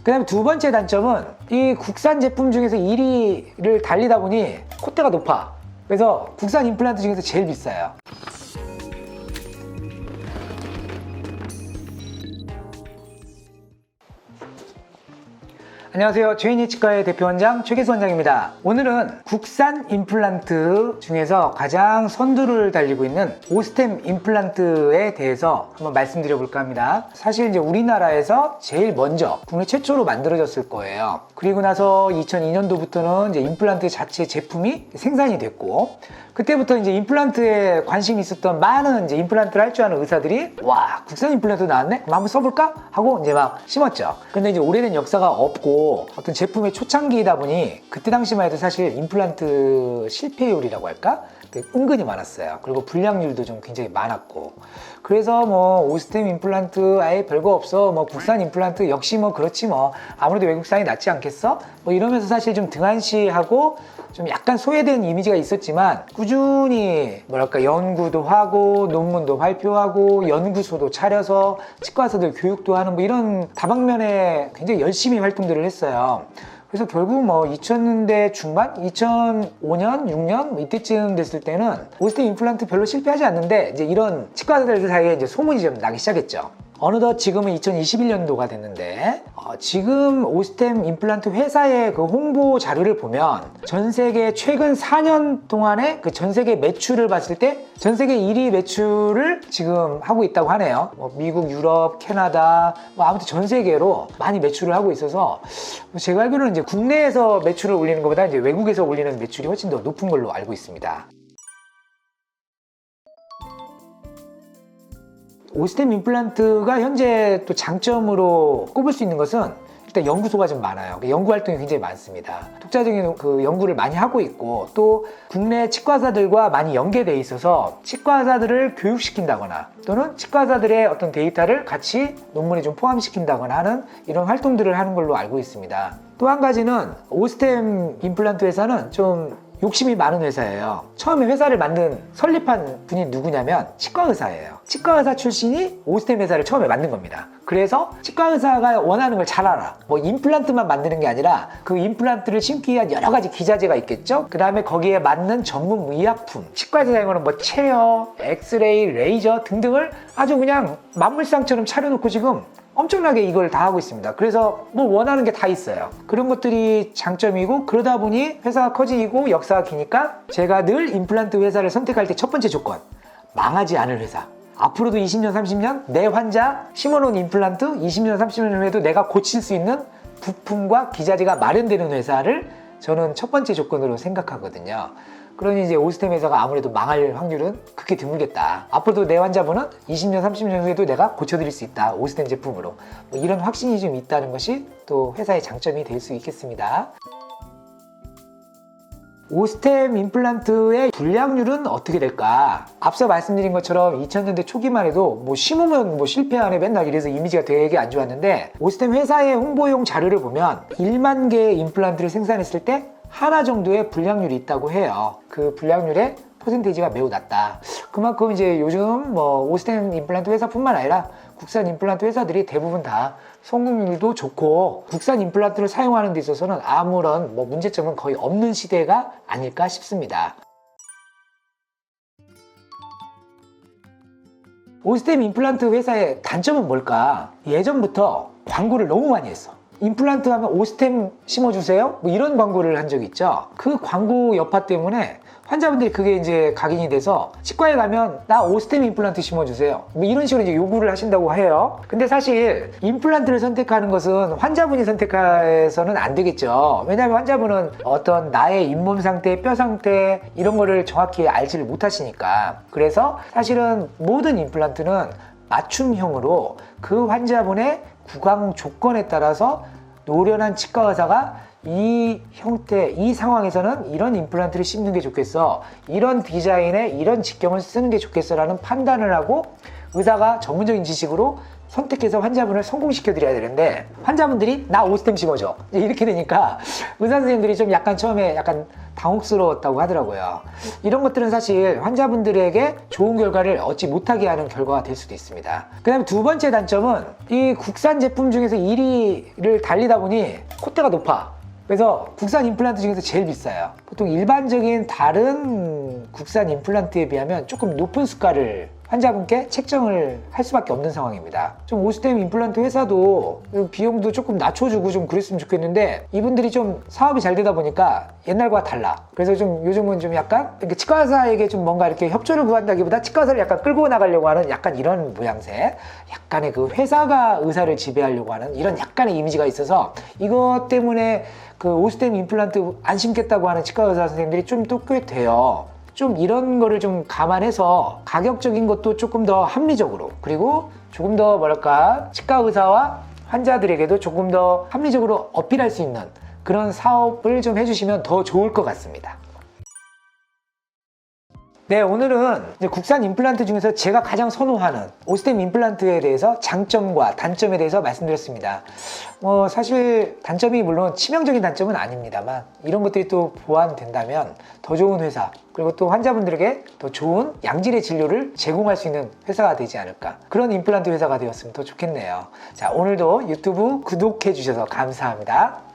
그 다음에 두 번째 단점은 이 국산 제품 중에서 1위를 달리다 보니 콧대가 높아. 그래서 국산 임플란트 중에서 제일 비싸요. 안녕하세요. 최인희 치과의 대표 원장 최계수 원장입니다. 오늘은 국산 임플란트 중에서 가장 선두를 달리고 있는 오스템 임플란트에 대해서 한번 말씀드려 볼까 합니다. 사실 이제 우리나라에서 제일 먼저 국내 최초로 만들어졌을 거예요. 그리고 나서 2002년도부터는 이제 임플란트 자체 제품이 생산이 됐고, 그때부터 이제 임플란트에 관심이 있었던 많은 이제 임플란트를 할 줄 아는 의사들이 와, 국산 임플란트 나왔네? 그럼 한번 써볼까? 하고 이제 막 심었죠. 근데 이제 오래된 역사가 없고 어떤 제품의 초창기이다 보니 그때 당시만 해도 사실 임플란트 실패율이라고 할까? 은근히 많았어요. 그리고 불량률도 좀 굉장히 많았고, 그래서 뭐 오스템 임플란트 아예 별거 없어, 뭐 국산 임플란트 역시 뭐 그렇지, 뭐 아무래도 외국산이 낫지 않겠어? 뭐 이러면서 사실 좀 등한시하고 좀 약간 소외된 이미지가 있었지만, 꾸준히 뭐랄까 연구도 하고 논문도 발표하고 연구소도 차려서 치과 의사들 교육도 하는 뭐 이런 다방면에 굉장히 열심히 활동들을 했어요. 그래서 결국 뭐 2000년대 중반? 2005년, 6년 뭐 이때쯤 됐을 때는 오스템 임플란트 별로 실패하지 않는데 이제 이런 치과 의사들 사이에 이제 소문이 좀 나기 시작했죠. 어느덧 지금은 2021년도가 됐는데 지금 오스템 임플란트 회사의 그 홍보 자료를 보면 전 세계 최근 4년 동안의 그 전 세계 매출을 봤을 때 전 세계 1위 매출을 지금 하고 있다고 하네요. 뭐 미국, 유럽, 캐나다 뭐 아무튼 전 세계로 많이 매출을 하고 있어서 제가 알기로는 이제 국내에서 매출을 올리는 것보다 이제 외국에서 올리는 매출이 훨씬 더 높은 걸로 알고 있습니다. 오스템 임플란트가 현재 또 장점으로 꼽을 수 있는 것은 일단 연구소가 좀 많아요. 연구 활동이 굉장히 많습니다. 독자적인 그 연구를 많이 하고 있고, 또 국내 치과의사들과 많이 연계되어 있어서 치과의사들을 교육시킨다거나 또는 치과의사들의 어떤 데이터를 같이 논문에 좀 포함시킨다거나 하는 이런 활동들을 하는 걸로 알고 있습니다. 또 한 가지는 오스템 임플란트 회사는 좀 욕심이 많은 회사예요. 처음에 회사를 설립한 분이 누구냐면 치과의사예요. 치과의사 출신이 오스템 회사를 처음에 만든 겁니다. 그래서 치과의사가 원하는 걸 잘 알아. 뭐 임플란트만 만드는 게 아니라 그 임플란트를 심기 위한 여러 가지 기자재가 있겠죠. 그 다음에 거기에 맞는 전문 의약품, 치과에서 사용하는 뭐 체어, 엑스레이, 레이저 등등을 아주 그냥 만물상처럼 차려놓고 지금 엄청나게 이걸 다 하고 있습니다. 그래서 뭐 원하는 게 다 있어요. 그런 것들이 장점이고, 그러다 보니 회사가 커지고 역사가 기니까 제가 늘 임플란트 회사를 선택할 때 첫 번째 조건, 망하지 않을 회사. 앞으로도 20년, 30년 내 환자 심어놓은 임플란트 20년, 30년 후에도 내가 고칠 수 있는 부품과 기자재가 마련되는 회사를 저는 첫 번째 조건으로 생각하거든요. 그러니 이제 오스템 회사가 아무래도 망할 확률은 극히 드물겠다. 앞으로도 내 환자분은 20년, 30년 후에도 내가 고쳐드릴 수 있다. 오스템 제품으로. 뭐 이런 확신이 좀 있다는 것이 또 회사의 장점이 될 수 있겠습니다. 오스템 임플란트의 불량률은 어떻게 될까? 앞서 말씀드린 것처럼 2000년대 초기만 해도 뭐 심으면 뭐 실패하네 맨날 이래서 이미지가 되게 안 좋았는데, 오스템 회사의 홍보용 자료를 보면 1만 개의 임플란트를 생산했을 때 하나 정도의 불량률이 있다고 해요. 그 불량률의 퍼센테이지가 매우 낮다. 그만큼 이제 요즘 뭐 오스템 임플란트 회사뿐만 아니라 국산 임플란트 회사들이 대부분 다 성공률도 좋고 국산 임플란트를 사용하는 데 있어서는 아무런 뭐 문제점은 거의 없는 시대가 아닐까 싶습니다. 오스템 임플란트 회사의 단점은 뭘까? 예전부터 광고를 너무 많이 했어. 임플란트 하면 오스템 심어주세요? 뭐 이런 광고를 한 적이 있죠. 그 광고 여파 때문에 환자분들이 그게 이제 각인이 돼서 치과에 가면 나 오스템 임플란트 심어주세요. 뭐 이런 식으로 이제 요구를 하신다고 해요. 근데 사실 임플란트를 선택하는 것은 환자분이 선택해서는 안 되겠죠. 왜냐하면 환자분은 어떤 나의 잇몸 상태, 뼈 상태 이런 거를 정확히 알지를 못하시니까. 그래서 사실은 모든 임플란트는 맞춤형으로 그 환자분의 구강 조건에 따라서 노련한 치과 의사가 이 형태, 이 상황에서는 이런 임플란트를 심는 게 좋겠어, 이런 디자인에 이런 직경을 쓰는 게 좋겠어 라는 판단을 하고 의사가 전문적인 지식으로 선택해서 환자분을 성공시켜 드려야 되는데 환자분들이 나 오스템 심어줘 이렇게 되니까 의사 선생님들이 좀 약간 처음에 약간 당혹스러웠다고 하더라고요. 이런 것들은 사실 환자분들에게 좋은 결과를 얻지 못하게 하는 결과가 될 수도 있습니다. 그 다음에 두 번째 단점은 이 국산 제품 중에서 1위를 달리다 보니 콧대가 높아. 그래서 국산 임플란트 중에서 제일 비싸요. 보통 일반적인 다른 국산 임플란트에 비하면 조금 높은 수가를 환자분께 책정을 할 수밖에 없는 상황입니다. 좀 오스템 임플란트 회사도 비용도 조금 낮춰주고 좀 그랬으면 좋겠는데 이분들이 좀 사업이 잘 되다 보니까 옛날과 달라. 그래서 좀 요즘은 좀 약간 이렇게 치과 의사에게 좀 뭔가 이렇게 협조를 구한다기보다 치과 의사를 약간 끌고 나가려고 하는 약간 이런 모양새, 약간의 그 회사가 의사를 지배하려고 하는 이런 약간의 이미지가 있어서 이것 때문에 그 오스템 임플란트 안 심겠다고 하는 치과 의사 선생님들이 좀 또 꽤 돼요. 좀 이런 거를 좀 감안해서 가격적인 것도 조금 더 합리적으로, 그리고 조금 더 뭐랄까 치과 의사와 환자들에게도 조금 더 합리적으로 어필할 수 있는 그런 사업을 좀 해주시면 더 좋을 것 같습니다. 네, 오늘은 이제 국산 임플란트 중에서 제가 가장 선호하는 오스템 임플란트에 대해서 장점과 단점에 대해서 말씀드렸습니다. 사실 단점이 물론 치명적인 단점은 아닙니다만 이런 것들이 또 보완된다면 더 좋은 회사, 그리고 또 환자분들에게 더 좋은 양질의 진료를 제공할 수 있는 회사가 되지 않을까, 그런 임플란트 회사가 되었으면 더 좋겠네요. 자, 오늘도 유튜브 구독해 주셔서 감사합니다.